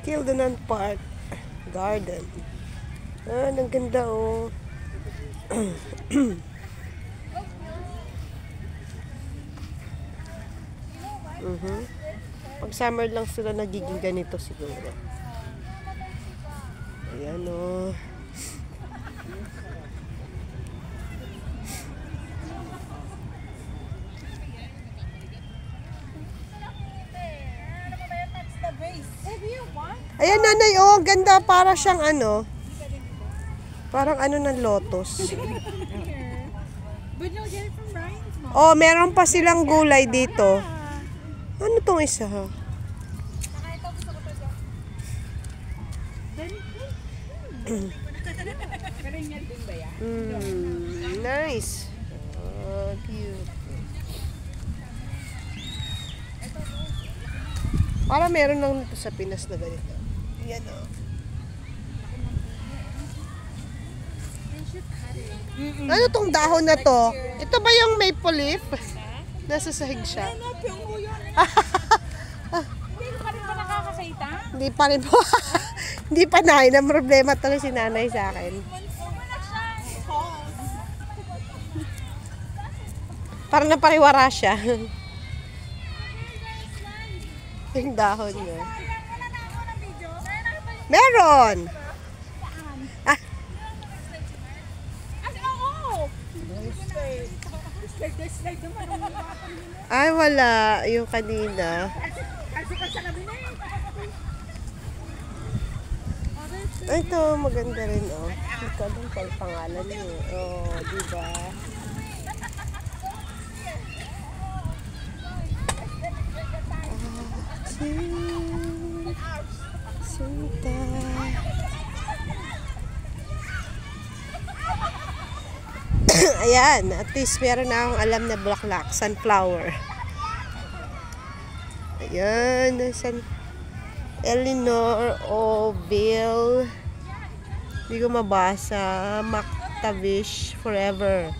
Kildonan Park Garden. Ah, ang ganda oh. Pag summer lang sila nagiging ganito siguro. Ayan oh. Ayan nanay oh, ganda, para siyang ano. Parang ano ng lotus. Oh, meron pa silang gulay dito. Ano tong isa ha? Nice. Oh, cute. Para meron lang nito sa Pinas na ganito. Yan o. Ano tong dahon na to? Ito ba yung maple leaf? Nasa sahig siya. Hindi pa rin ba nakakakita? Hindi pa rin po. Hindi pa na. Ang problema talaga si nanay sa akin. Parang napariwara siya. Yung dahon niya. Meron! Ah! Ay, wala. Yung kanina. Ito, maganda rin, oh. Ito, doon pa yung pangalan niyo. Oh, diba? Sinta. Ayan, at least meron na akong alam na bulaklak, sunflower. Ayan, San Eleanor O'Bill. Hindi ko mabasa. Mactavish, forever.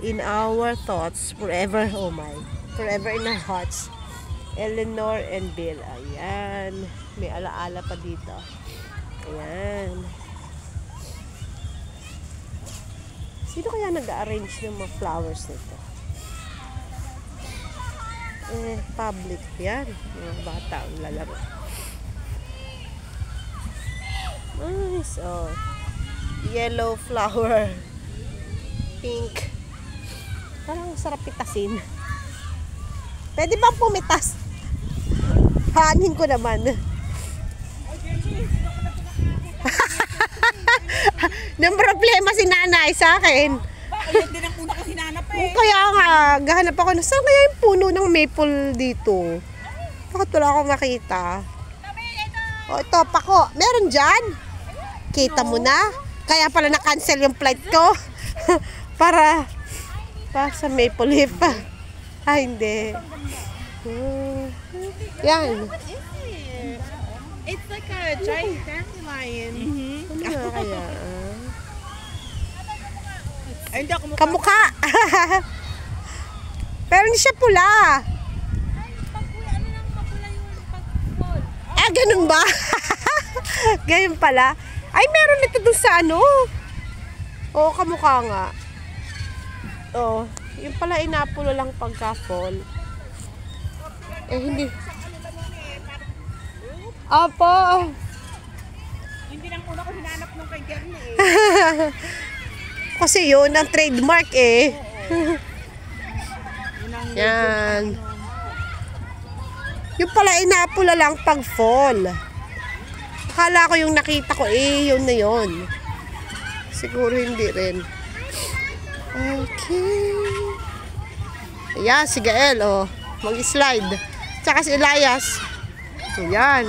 In our thoughts, forever, oh my. Forever in our hearts. Eleanor and Bill. Ayan. May alaala pa dito. Ayan. Sino kaya nag-arrange ng mga flowers nito? Public yan. Mga bata ang lalaro. Nice. Oh. Yellow flower. Pink. Parang sarap pitasin. Pwede bang pumitas? Hanin ko naman. Nang problema si nanay sa akin. Ayun din ang puno ko hinanap eh. Kaya nga, gahanap ako na saan kaya yung puno ng maple dito? Bakit wala akong makita? O, ito, pako. Meron dyan? Kita mo na? Kaya pala na-cancel yung flight ko. para sa maple leaf. Ah, hindi. Yan. It's like a giant dandelion. Ano nga kaya? Ay, hindi ako Kamukha. Pero hindi siya pula. Ganun ba? Ganun pala. Ay, meron ito dun sa ano. Oo, kamukha nga. Oo. Yung pala inapulo lang pagka fall. Hindi. Apo. Hindi lang puno ko hinanap nung kay Gernie eh. Kasi yun ang trademark eh. Yan. Yung pala inapula lang pag fall. Akala ko yung nakita ko eh, yun na yun. Siguro hindi rin. Okay. Ayan, si Gael, oh. Mag-slide. Tsaka si Elias. Ayan.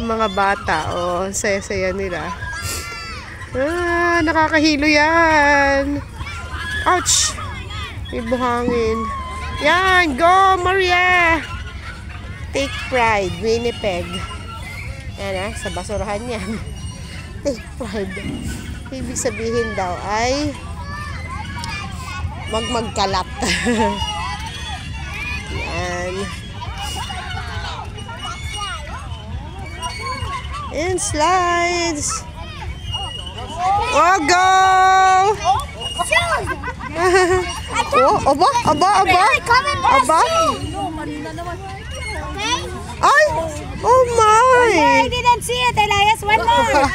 Yung mga bata, oh. Saya-saya nila. Ah, nakakahilo yan. Ouch. May buhangin. Yan, go Maria. Take pride, Winnipeg. Yan sa basurahan yan. Take pride. Ibig sabihin daw ay magkalat. Yan. And slides. Oh, go! Oh, aba. Ay! Oh my! I didn't see it, Elias. One more.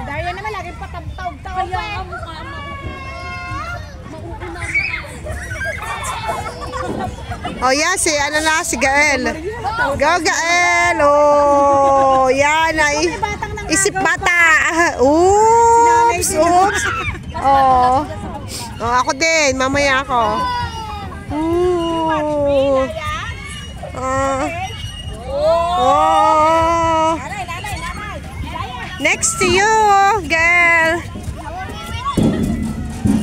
Daria naman laging patabtaw-taw. Oh, yan. Si Gael. Go, Gael. Oh, yan. Ay. Isip bata. Oops. Oh. Oh, ako din. Mamaya ako. Ooh. Oh. Next to you, girl.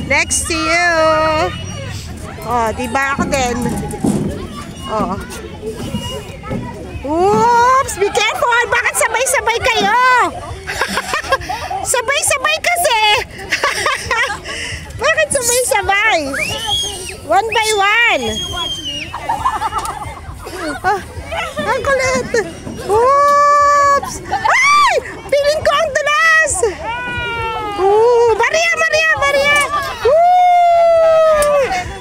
Next to you. Oh, diba ako din? Oh. Oops, be careful. Bakit sabay-sabay kayo? Sabay-sabay kasi. Bakit sabay-sabay? One by one. Ah, ang kulit. Oops. Ay! Piling ko ang tulas. Maria.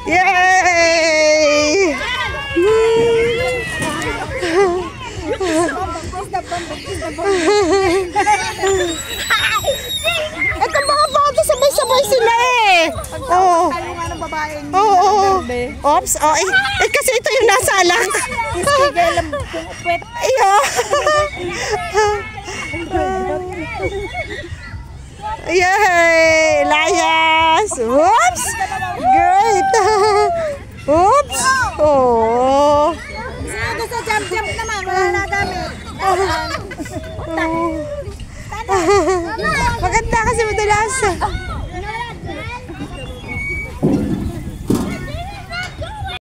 Yay! Ito mga bata, sabay-sabay sila eh. Oo. Oops. Oh, kasi ito yung nasa alak. Iyo. Yay! Elias! Oops! Great! Oops! Oh! Gusto jump naman. Wala na gamit. Maganda kasi madalas.